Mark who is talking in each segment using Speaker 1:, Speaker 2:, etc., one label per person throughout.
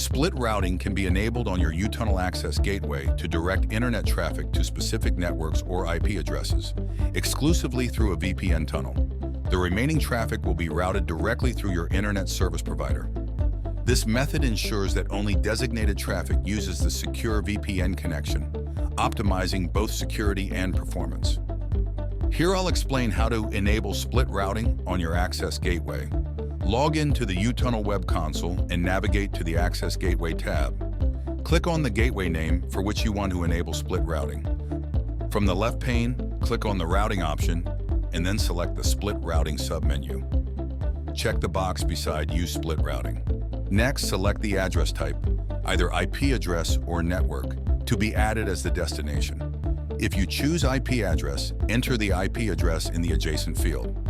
Speaker 1: Split routing can be enabled on your UTunnel Access Gateway to direct internet traffic to specific networks or IP addresses, exclusively through a VPN tunnel. The remaining traffic will be routed directly through your internet service provider. This method ensures that only designated traffic uses the secure VPN connection, optimizing both security and performance. Here I'll explain how to enable split routing on your Access Gateway. Log in to the UTunnel Web Console and navigate to the Access Gateway tab. Click on the gateway name for which you want to enable split routing. From the left pane, click on the routing option and then select the split routing submenu. Check the box beside Use Split Routing. Next, select the address type, either IP address or network, to be added as the destination. If you choose IP address, enter the IP address in the adjacent field.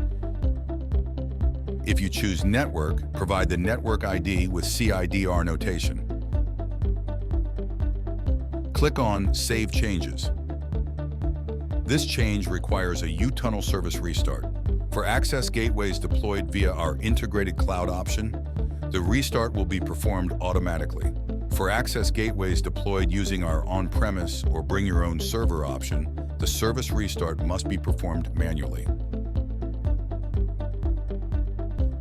Speaker 1: If you choose network, provide the network ID with CIDR notation. Click on Save Changes. This change requires a UTunnel service restart. For access gateways deployed via our integrated cloud option, the restart will be performed automatically. For access gateways deployed using our on-premise or bring your own server option, the service restart must be performed manually.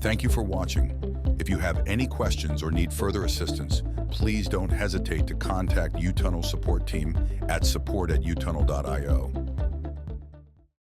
Speaker 1: Thank you for watching. If you have any questions or need further assistance, please don't hesitate to contact UTunnel support team at support@utunnel.io.